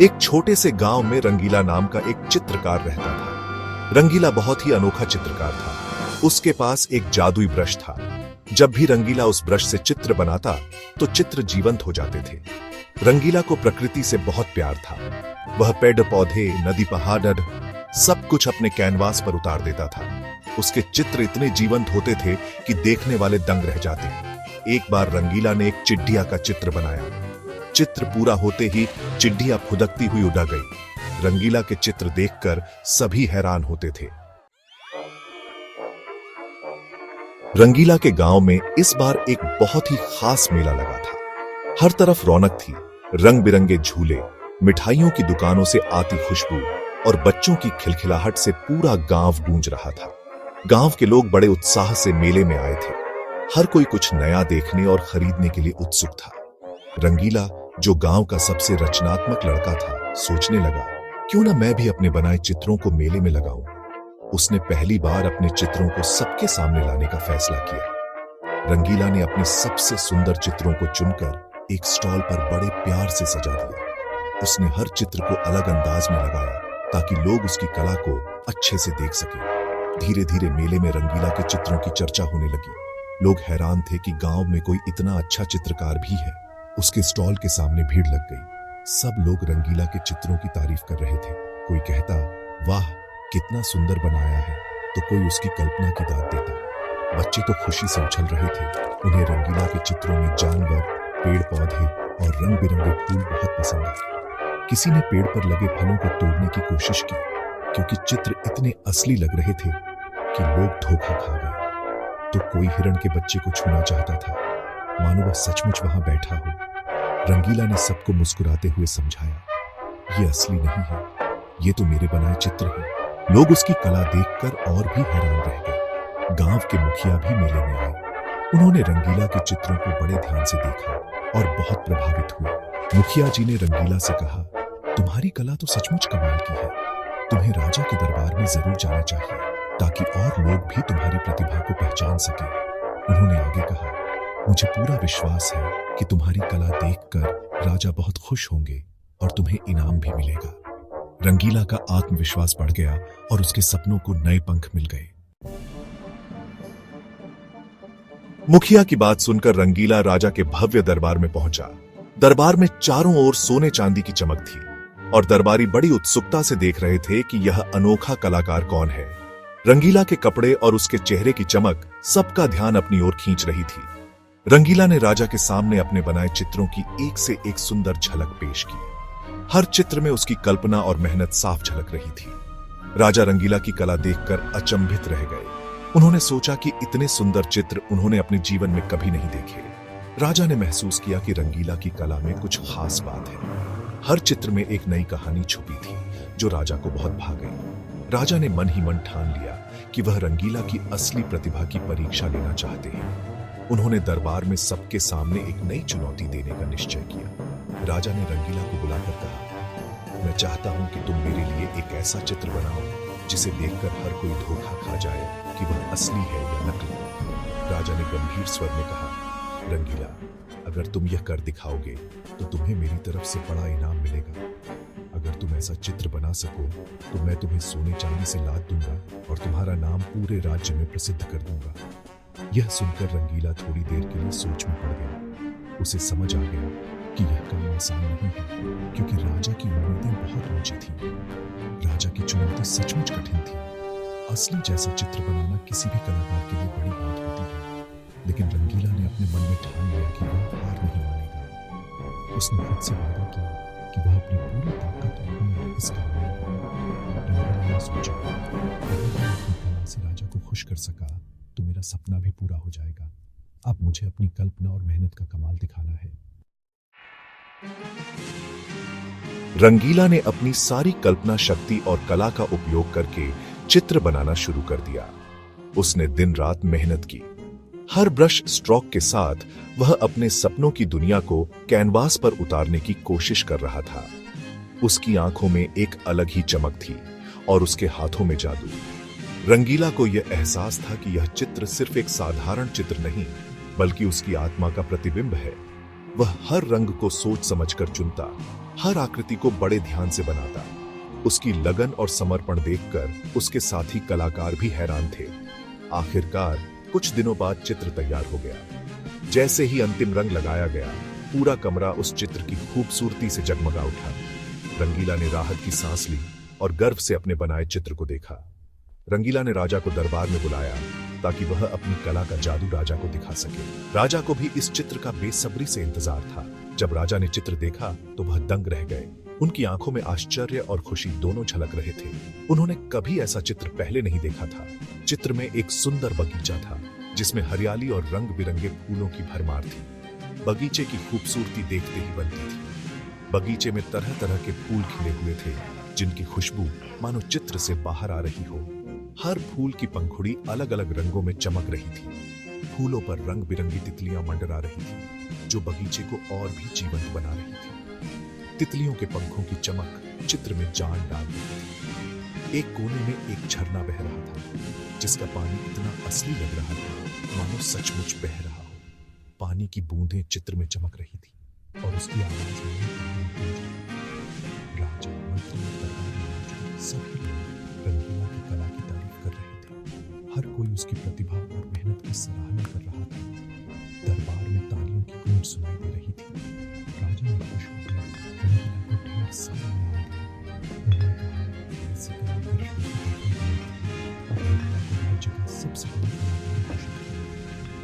एक छोटे से गांव में रंगीला नाम का एक चित्रकार रहता था। रंगीला बहुत ही अनोखा चित्रकार था। उसके पास एक जादुई ब्रश था। जब भी रंगीला उस ब्रश से चित्र बनाता तो चित्र जीवंत हो जाते थे। रंगीला को प्रकृति से बहुत प्यार था। वह पेड़ पौधे, नदी, पहाड़ सब कुछ अपने कैनवास पर उतार देता था। उसके चित्र इतने जीवंत होते थे कि देखने वाले दंग रह जाते। एक बार रंगीला ने एक चिड़िया का चित्र बनाया। चित्र पूरा होते ही चिड़िया फुदकती हुई उड़ा गई। रंगीला के चित्र देखकर सभी हैरान होते थे। रंगीला के गांव में इस बार एक बहुत ही खास मेला लगा था। हर तरफ रौनक थी। रंग बिरंगे झूले, मिठाइयों की दुकानों से आती खुशबू और बच्चों की खिलखिलाहट से पूरा गांव गूंज रहा था। गांव के लोग बड़े उत्साह से मेले में आए थे। हर कोई कुछ नया देखने और खरीदने के लिए उत्सुक था। रंगीला, जो गांव का सबसे रचनात्मक लड़का था, सोचने लगा, क्यों ना मैं भी अपने बनाए चित्रों को मेले में लगाऊं। उसने पहली बार अपने चित्रों को सबके सामने लाने का फैसला किया। रंगीला ने अपने सबसे सुंदर चित्रों को चुनकर एक स्टॉल पर बड़े प्यार से सजा दिया। उसने हर चित्र को अलग अंदाज में लगाया ताकि लोग उसकी कला को अच्छे से देख सकें। धीरे धीरे मेले में रंगीला के चित्रों की चर्चा होने लगी। लोग हैरान थे कि गांव में कोई इतना अच्छा चित्रकार भी है। उसके स्टॉल के सामने भीड़ लग गई। सब लोग रंगीला के चित्रों की तारीफ कर रहे थे। कोई कहता, वाह कितना सुंदर बनाया है, तो कोई उसकी कल्पना की दाद देता। बच्चे तो खुशी से उछल रहे थे। उन्हें रंगीला के चित्रों में जानवर, पेड़ पौधे और रंग बिरंगे फूल बहुत पसंद आए। किसी ने पेड़ पर लगे फलों को तोड़ने की कोशिश की, क्योंकि चित्र इतने असली लग रहे थे कि लोग धोखा खा गए। तो कोई हिरण के बच्चे को छूना चाहता था, मानो वह सचमुच वहां बैठा हो। रंगीला ने सबको मुस्कुराते हुए समझाया, ये असली नहीं है, ये तो मेरे बनाए चित्र हैं। लोग उसकी कला देखकर और भी हैरान रह गए। गांव के मुखिया भी मेले में आए। उन्होंने रंगीला के चित्रों को बड़े ध्यान से देखा और बहुत प्रभावित हुए। मुखिया जी ने रंगीला से कहा, तुम्हारी कला तो सचमुच कमाल की है। तुम्हें राजा के दरबार में जरूर जाना चाहिए, ताकि और लोग भी तुम्हारी प्रतिभा को पहचान सकें। उन्होंने आगे कहा, मुझे पूरा विश्वास है कि तुम्हारी कला देखकर राजा बहुत खुश होंगे और तुम्हें इनाम भी मिलेगा। रंगीला का आत्मविश्वास बढ़ गया और उसके सपनों को नए पंख मिल गए। मुखिया की बात सुनकर रंगीला राजा के भव्य दरबार में पहुंचा। दरबार में चारों ओर सोने चांदी की चमक थी और दरबारी बड़ी उत्सुकता से देख रहे थे कि यह अनोखा कलाकार कौन है। रंगीला के कपड़े और उसके चेहरे की चमक सबका ध्यान अपनी ओर खींच रही थी। रंगीला ने राजा के सामने अपने बनाए चित्रों की एक से एक सुंदर झलक पेश की। हर चित्र में उसकी कल्पना और मेहनत साफ झलक रही थी। राजा रंगीला की कला देखकर अचंभित रह गए। उन्होंने सोचा कि इतने सुंदर चित्र उन्होंने अपने जीवन में कभी नहीं देखे। राजा ने महसूस किया कि रंगीला की कला में कुछ खास बात है। हर चित्र में एक नई कहानी छुपी थी जो राजा को बहुत भा गई। राजा ने मन ही मन ठान लिया कि वह रंगीला की असली प्रतिभा की परीक्षा लेना चाहते हैं। उन्होंने दरबार में सबके सामने एक नई चुनौती देने का निश्चय किया। राजा ने रंगीला को बुलाकर कहा, मैं चाहता हूं कि तुम मेरे लिए एक ऐसा चित्र बनाओ जिसे देखकर हर कोई धोखा खा जाए कि वह असली है या नकली। राजा ने गंभीर स्वर में कहा, रंगीला, अगर तुम यह कर दिखाओगे तो तुम्हें मेरी तरफ से बड़ा इनाम मिलेगा। अगर तुम ऐसा चित्र बना सको तो मैं तुम्हें सोने चांदी से लाद दूंगा और तुम्हारा नाम पूरे राज्य में प्रसिद्ध कर दूंगा। यह सुनकर रंगीला थोड़ी देर के लिए सोच में पड़ गया। उसे समझ आ गया कि यह काम आसान नहीं है, क्योंकि राजा की उम्मीदें बहुत ऊंची थी। राजा की चुनौती सचमुच कठिन थी। असली जैसा चित्र बनाना किसी भी कलाकार के लिए बड़ी बात होती है, लेकिन रंगीला ने अपने मन में ठान लिया कि वह हार नहीं मानेगा। उसने खुद से वादा किया कि वह अपनी पूरी ताकत और हुनर इस काम में लगाएगा। रंगीला ने सोचा, अगर मैं अपनी कला से राजा को खुश कर सका तो मेरा सपना भी पूरा हो जाएगा। अब मुझे अपनी कल्पना और मेहनत का कमाल दिखाना है। रंगीला ने अपनी सारी कल्पना शक्ति और कला का उपयोग करके चित्र बनाना शुरू कर दिया। उसने दिन रात मेहनत की। हर ब्रश स्ट्रोक के साथ वह अपने सपनों की दुनिया को कैनवास पर उतारने की कोशिश कर रहा था। उसकी आंखों में एक अलग ही चमक थी और उसके हाथों में जादू। रंगीला को यह एहसास था कि यह चित्र सिर्फ एक साधारण चित्र नहीं, बल्कि उसकी आत्मा का प्रतिबिंब है। वह हर रंग को सोच समझकर चुनता, हर आकृति को बड़े ध्यान से बनाता। उसकी लगन और समर्पण देखकर उसके साथी कलाकार भी हैरान थे। आखिरकार कुछ दिनों बाद चित्र तैयार हो गया। जैसे ही अंतिम रंग लगाया गया, पूरा कमरा उस चित्र की खूबसूरती से जगमगा उठा। रंगीला ने राहत की सांस ली और गर्व से अपने बनाए चित्र को देखा। रंगीला ने राजा को दरबार में बुलाया ताकि वह अपनी कला का जादू राजा को दिखा सके। राजा को भी इस चित्र का बेसब्री से इंतजार था। जब राजा ने चित्र देखा तो वह दंग रह गए। उनकी आंखों में आश्चर्य और खुशी दोनों झलक रहे थे। उन्होंने कभी ऐसा चित्र पहले नहीं देखा था। चित्र में एक सुंदर बगीचा था जिसमें हरियाली और रंग बिरंगे फूलों की भरमार थी। बगीचे की खूबसूरती देखते ही बनती थी। बगीचे में तरह तरह के फूल खिले हुए थे जिनकी खुशबू मानो चित्र से बाहर आ रही हो। हर फूल की पंखुड़ी अलग अलग रंगों में चमक रही थी। फूलों पर रंग बिरंगी तितलियां मंडरा रही थी जो बगीचे को और भी जीवंत बना रही थी। तितलियों के पंखों की चमक चित्र में जान डाल रही थी। एक कोने में एक झरना बह रहा था जिसका पानी इतना असली लग रहा था मानो सचमुच बह रहा हो। पानी की बूंदें चित्र में चमक रही थी और उसकी आवाज राजा, मंत्री, दरबारी, सभी लोग रंगीला की कला की तारीफ कर रहे थे। हर कोई उसकी प्रतिभा और मेहनत की सराहना कर रहा था। दरबार में तालियों की गूंज सुनाई दे रही थी। राजा ने खुश होकर रंगीला को ढेर सारा इनाम दिया। उन्होंने कहा, ऐसी कला कर रही और रंगीला को राज्य का सबसे बड़ा कलाकार घोषित किया।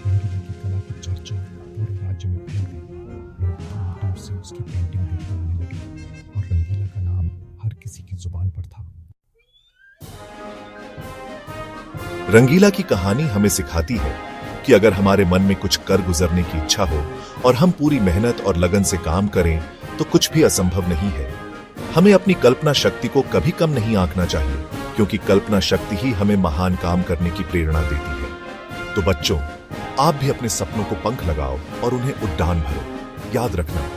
रंगीला की कला की चर्चा पूरे राज्य में फैल गई। लोग दूर दूर से उसकी पेंटिंग देखने आने लगे और रंगीला का नाम हर किसी की जुबान पर था। रंगीला की कहानी हमें सिखाती है कि अगर हमारे मन में कुछ कर गुजरने की इच्छा हो और हम पूरी मेहनत और लगन से काम करें तो कुछ भी असंभव नहीं है। हमें अपनी कल्पना शक्ति को कभी कम नहीं आंकना चाहिए, क्योंकि कल्पना शक्ति ही हमें महान काम करने की प्रेरणा देती है। तो बच्चों, आप भी अपने सपनों को पंख लगाओ और उन्हें उड़ान भरो। याद रखना,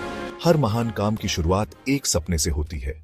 हर महान काम की शुरुआत एक सपने से होती है।